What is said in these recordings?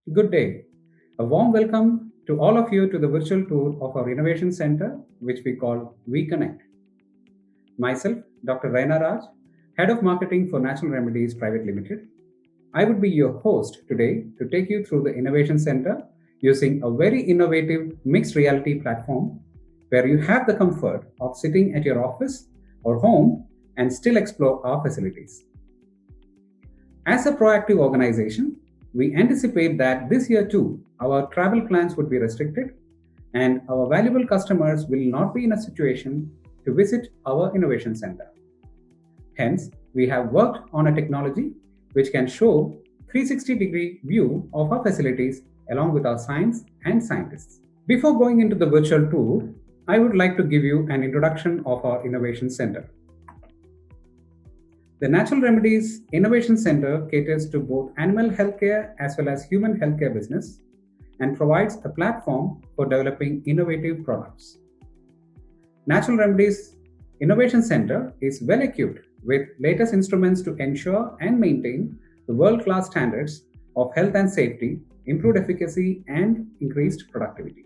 Good day. A warm welcome to all of you to the virtual tour of our Innovation Center, which we call WeConnect. Myself, Dr. Raina Raj, Head of Marketing for Natural Remedies Private Limited. I would be your host today to take you through the Innovation Center using a very innovative mixed reality platform where you have the comfort of sitting at your office or home and still explore our facilities. As a proactive organization, we anticipate that this year too, our travel plans would be restricted and our valuable customers will not be in a situation to visit our innovation center. Hence, we have worked on a technology which can show 360-degree view of our facilities along with our science and scientists. Before going into the virtual tour, I would like to give you an introduction of our innovation center. The Natural Remedies Innovation Center caters to both animal healthcare as well as human healthcare business and provides a platform for developing innovative products. Natural Remedies Innovation Center is well equipped with latest instruments to ensure and maintain the world-class standards of health and safety, improved efficacy, and increased productivity.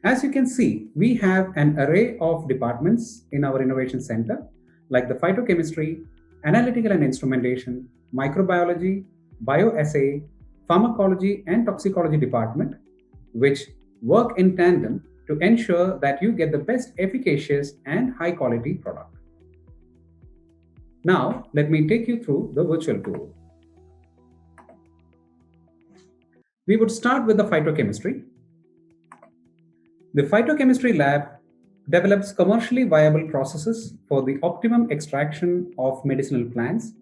As you can see, we have an array of departments in our innovation center, like the phytochemistry, analytical and instrumentation, microbiology, bioassay, pharmacology, and toxicology department, which work in tandem to ensure that you get the best efficacious and high quality product. Now, let me take you through the virtual tour. We would start with the phytochemistry. The phytochemistry lab develops commercially viable processes for the optimum extraction of medicinal plants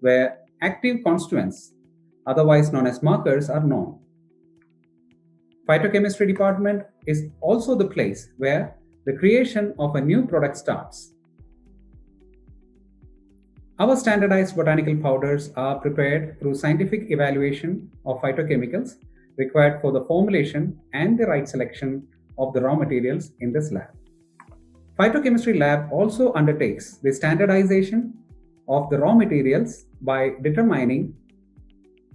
where active constituents, otherwise known as markers, are known. Phytochemistry department is also the place where the creation of a new product starts. Our standardized botanical powders are prepared through scientific evaluation of phytochemicals required for the formulation and the right selection of the raw materials in this lab. Phytochemistry lab also undertakes the standardization of the raw materials by determining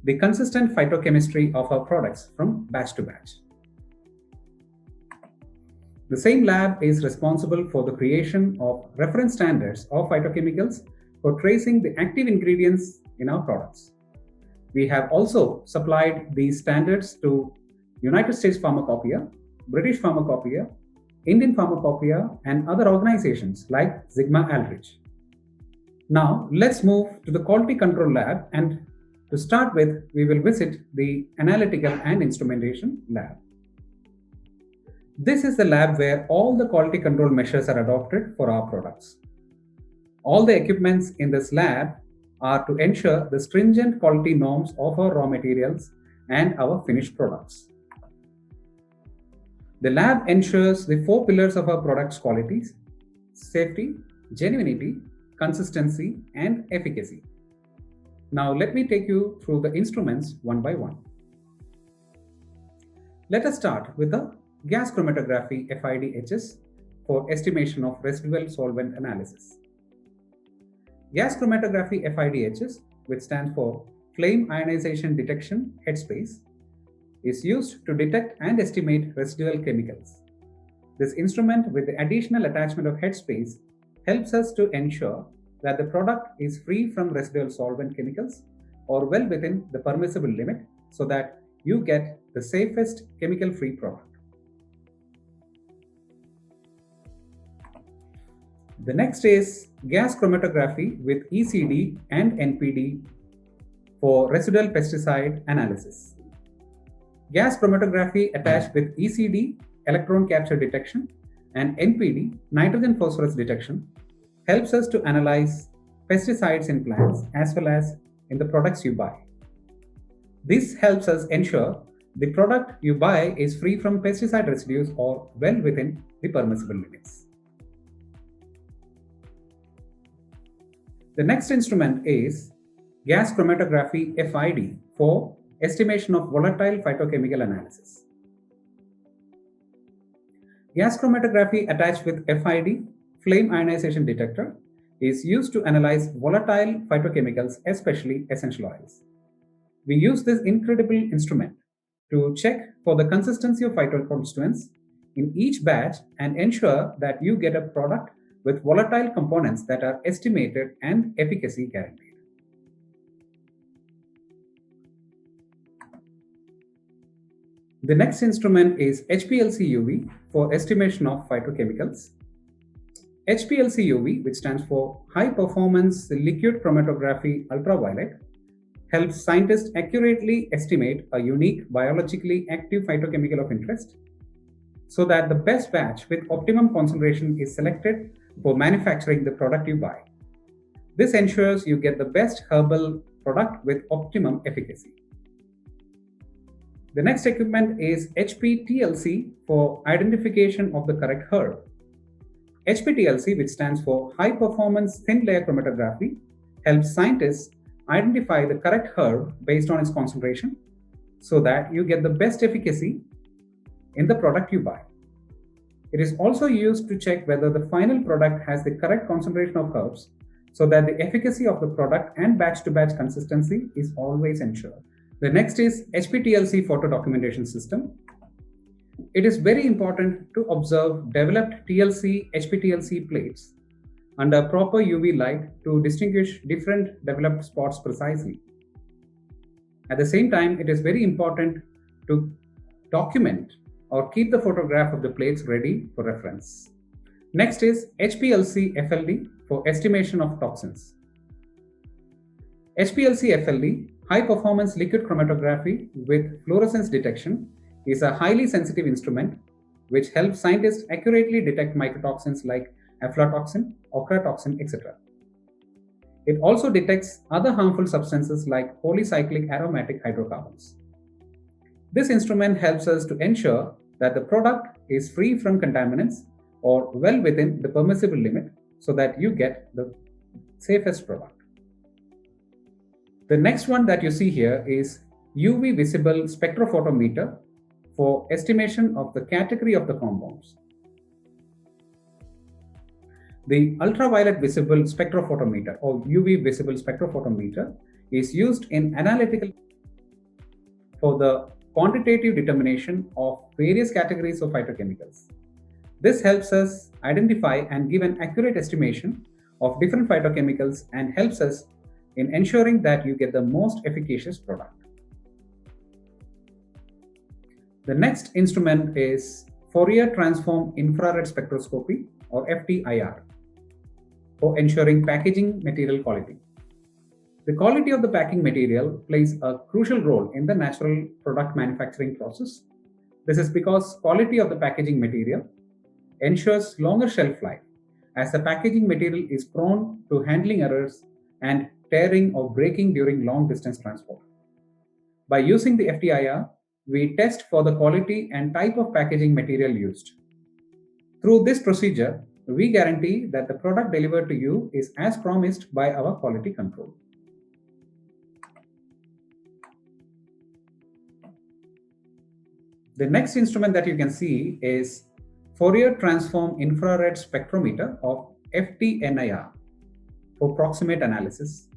the consistent phytochemistry of our products from batch to batch. The same lab is responsible for the creation of reference standards of phytochemicals for tracing the active ingredients in our products. We have also supplied these standards to United States Pharmacopoeia, British Pharmacopoeia, Indian Pharmacopoeia, and other organizations like Sigma Aldrich. Now, let's move to the quality control lab, and to start with, we will visit the analytical and instrumentation lab. This is the lab where all the quality control measures are adopted for our products. All the equipments in this lab are to ensure the stringent quality norms of our raw materials and our finished products. The lab ensures the four pillars of our product's qualities: safety, genuinity, consistency, and efficacy. Now let me take you through the instruments one by one. Let us start with the gas chromatography FID-HS for estimation of residual solvent analysis. Gas chromatography FID-HS, which stands for Flame Ionization Detection Headspace, is used to detect and estimate residual chemicals. This instrument with the additional attachment of headspace helps us to ensure that the product is free from residual solvent chemicals or well within the permissible limit so that you get the safest chemical-free product. The next is gas chromatography with ECD and NPD for residual pesticide analysis. Gas chromatography attached with ECD, electron capture detection, and NPD, nitrogen phosphorus detection, helps us to analyze pesticides in plants as well as in the products you buy. This helps us ensure the product you buy is free from pesticide residues or well within the permissible limits. The next instrument is gas chromatography FID for estimation of volatile phytochemical analysis. Gas chromatography attached with FID, flame ionization detector, is used to analyze volatile phytochemicals, especially essential oils. We use this incredible instrument to check for the consistency of phytoconstituents in each batch and ensure that you get a product with volatile components that are estimated and efficacy guaranteed. The next instrument is HPLC UV for estimation of phytochemicals. HPLC UV, which stands for High Performance Liquid Chromatography Ultraviolet, helps scientists accurately estimate a unique biologically active phytochemical of interest so that the best batch with optimum concentration is selected for manufacturing the product you buy. This ensures you get the best herbal product with optimum efficacy. The next equipment is HPTLC for identification of the correct herb. HPTLC, which stands for High Performance Thin Layer Chromatography, helps scientists identify the correct herb based on its concentration so that you get the best efficacy in the product you buy. It is also used to check whether the final product has the correct concentration of herbs so that the efficacy of the product and batch-to-batch consistency is always ensured. The next is HPTLC photo documentation system. It is very important to observe developed TLC, HPTLC plates under proper UV light to distinguish different developed spots precisely. At the same time, it is very important to document or keep the photograph of the plates ready for reference. Next is HPLC FLD for estimation of toxins. HPLC FLD, High Performance Liquid Chromatography with Fluorescence Detection, is a highly sensitive instrument which helps scientists accurately detect mycotoxins like aflatoxin, ochratoxin, etc. It also detects other harmful substances like polycyclic aromatic hydrocarbons. This instrument helps us to ensure that the product is free from contaminants or well within the permissible limit so that you get the safest product. The next one that you see here is UV visible spectrophotometer for estimation of the category of the compounds. The ultraviolet visible spectrophotometer or UV visible spectrophotometer is used in analytical for the quantitative determination of various categories of phytochemicals. This helps us identify and give an accurate estimation of different phytochemicals and helps us in ensuring that you get the most efficacious product. The next instrument is Fourier Transform Infrared Spectroscopy or FTIR for ensuring packaging material quality. The quality of the packing material plays a crucial role in the natural product manufacturing process. This is because quality of the packaging material ensures longer shelf life as the packaging material is prone to handling errors and tearing or breaking during long distance transport. By using the FTIR, we test for the quality and type of packaging material used. Through this procedure, we guarantee that the product delivered to you is as promised by our quality control. The next instrument that you can see is Fourier Transform Infrared Spectrometer or FTNIR for proximate analysis.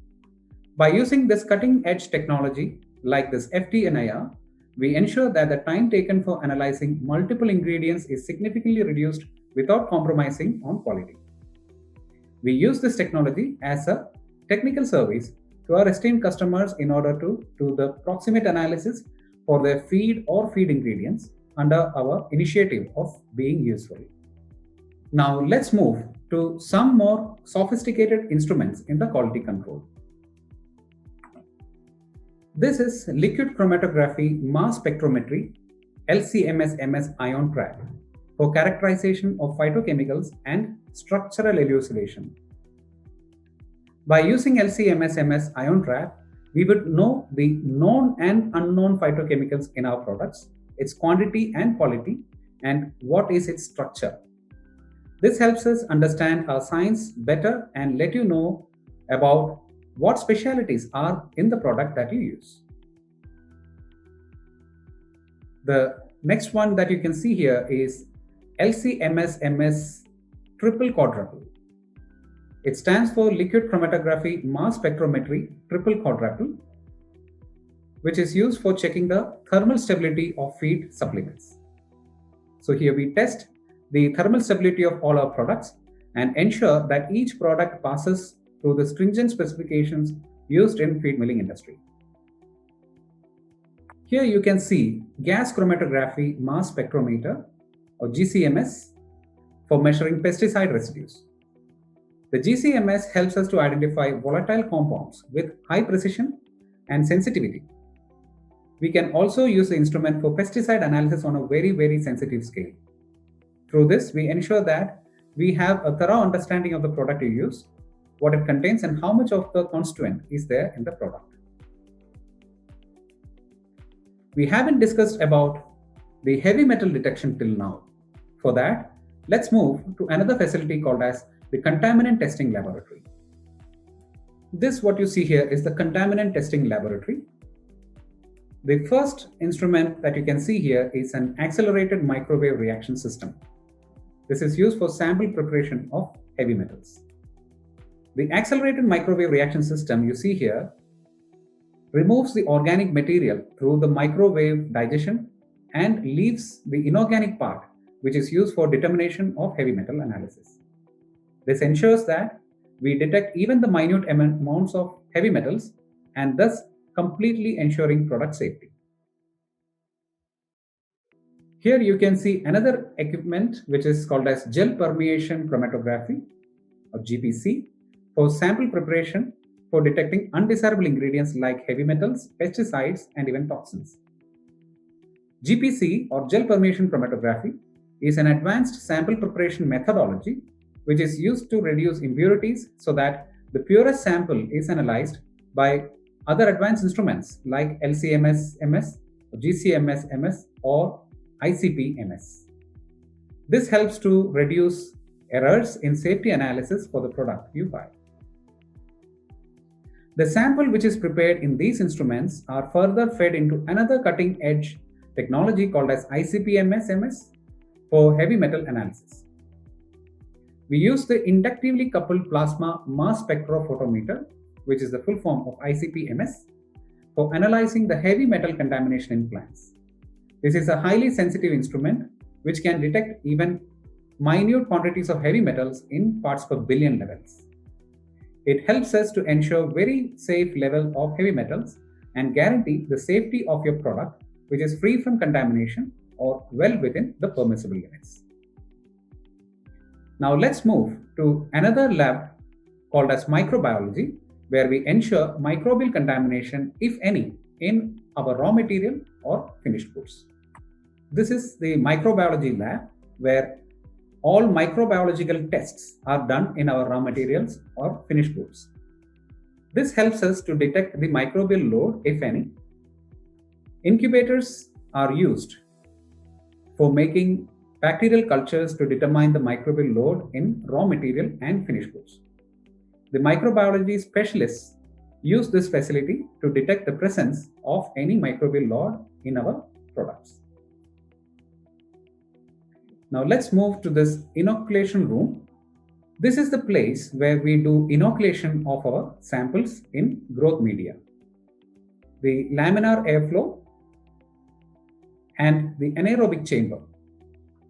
By using this cutting-edge technology like this FTNIR, we ensure that the time taken for analyzing multiple ingredients is significantly reduced without compromising on quality. We use this technology as a technical service to our esteemed customers in order to do the proximate analysis for their feed or feed ingredients under our initiative of being useful. Now let's move to some more sophisticated instruments in the quality control. This is liquid chromatography mass spectrometry LC-MS ion trap for characterization of phytochemicals and structural elucidation. By using LC-MS ion trap, we would know the known and unknown phytochemicals in our products, its quantity and quality, and what is its structure. This helps us understand our science better and let you know about what specialties are in the product that you use. The next one that you can see here is LC-MS triple quadruple. It stands for liquid chromatography mass spectrometry triple quadruple, which is used for checking the thermal stability of feed supplements. So here we test the thermal stability of all our products and ensure that each product passes through the stringent specifications used in feed milling industry. Here you can see gas chromatography mass spectrometer or GCMS for measuring pesticide residues. The GCMS helps us to identify volatile compounds with high precision and sensitivity. We can also use the instrument for pesticide analysis on a very sensitive scale. Through this, we ensure that we have a thorough understanding of the product you use, what it contains, and how much of the constituent is there in the product. We haven't discussed about the heavy metal detection till now. For that, let's move to another facility called as the Contaminant Testing Laboratory. This, what you see here, is the Contaminant Testing Laboratory. The first instrument that you can see here is an accelerated microwave reaction system. This is used for sample preparation of heavy metals. The accelerated microwave reaction system you see here removes the organic material through the microwave digestion and leaves the inorganic part, which is used for determination of heavy metal analysis. This ensures that we detect even the minute amounts of heavy metals and thus completely ensuring product safety. Here you can see another equipment which is called as gel permeation chromatography or GPC for sample preparation for detecting undesirable ingredients like heavy metals, pesticides, and even toxins. GPC or gel permeation chromatography is an advanced sample preparation methodology which is used to reduce impurities so that the purest sample is analyzed by other advanced instruments like LCMS-MS, GCMS-MS, or ICP-MS. This helps to reduce errors in safety analysis for the product you buy. The sample which is prepared in these instruments are further fed into another cutting-edge technology called as ICP-MS-MS for heavy metal analysis. We use the inductively coupled plasma mass spectrophotometer, which is the full form of ICP-MS, for analyzing the heavy metal contamination in plants. This is a highly sensitive instrument which can detect even minute quantities of heavy metals in parts per billion levels. It helps us to ensure very safe level of heavy metals and guarantee the safety of your product, which is free from contamination or well within the permissible limits. Now let's move to another lab called as microbiology, where we ensure microbial contamination, if any, in our raw material or finished goods. This is the microbiology lab where all microbiological tests are done in our raw materials or finished goods. This helps us to detect the microbial load, if any. Incubators are used for making bacterial cultures to determine the microbial load in raw material and finished goods. The microbiology specialists use this facility to detect the presence of any microbial load in our products. Now let's move to this inoculation room. This is the place where we do inoculation of our samples in growth media. The laminar airflow and the anaerobic chamber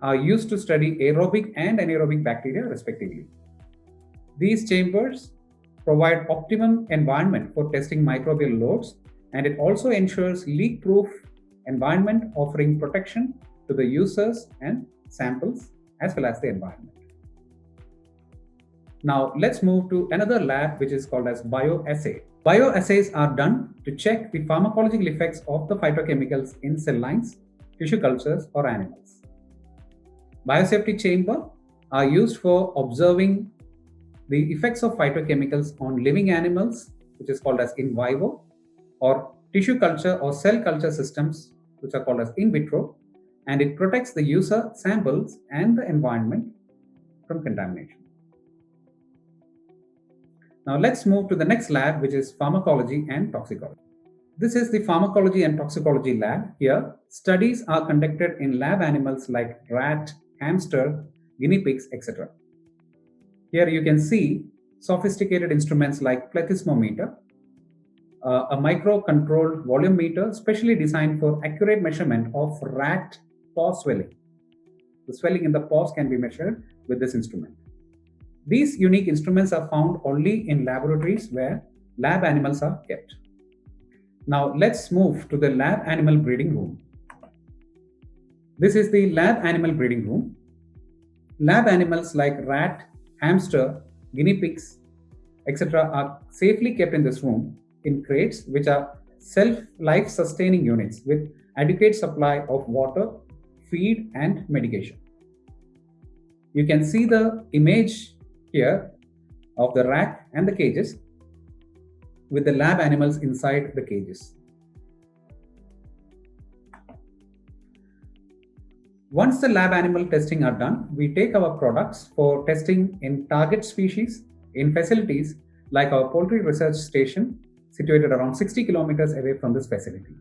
are used to study aerobic and anaerobic bacteria respectively. These chambers provide optimum environment for testing microbial loads, and it also ensures leak-proof environment offering protection to the users and samples as well as the environment. Now let's move to another lab which is called as bioassay. Bioassays are done to check the pharmacological effects of the phytochemicals in cell lines, tissue cultures, or animals. Biosafety chamber are used for observing the effects of phytochemicals on living animals, which is called as in vivo, or tissue culture or cell culture systems, which are called as in vitro, and it protects the user, samples, and the environment from contamination. Now let's move to the next lab, which is pharmacology and toxicology. This is the pharmacology and toxicology lab. Here, studies are conducted in lab animals like rat, hamster, guinea pigs, etc. Here you can see sophisticated instruments like plethysmometer, a micro-controlled volume meter specially designed for accurate measurement of rat paw swelling. The swelling in the paws can be measured with this instrument. These unique instruments are found only in laboratories where lab animals are kept. Now let's move to the lab animal breeding room. This is the lab animal breeding room. Lab animals like rat, hamster, guinea pigs, etc. are safely kept in this room in crates which are self-life sustaining units with adequate supply of water, feed and medication. You can see the image here of the rack and the cages with the lab animals inside the cages. Once the lab animal testing are done, we take our products for testing in target species in facilities like our poultry research station situated around 60 kilometers away from this facility.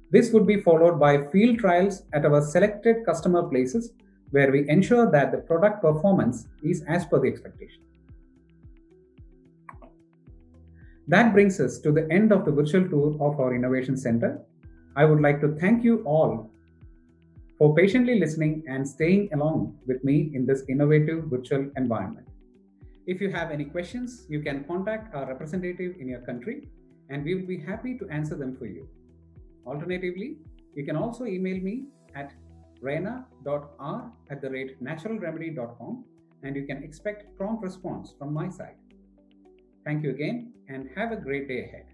This would be followed by field trials at our selected customer places where we ensure that the product performance is as per the expectation. That brings us to the end of the virtual tour of our Innovation Center. I would like to thank you all for patiently listening and staying along with me in this innovative virtual environment. If you have any questions, you can contact our representative in your country and we will be happy to answer them for you. Alternatively, you can also email me at raina.r@naturalremedy.com and you can expect prompt response from my side. Thank you again and have a great day ahead.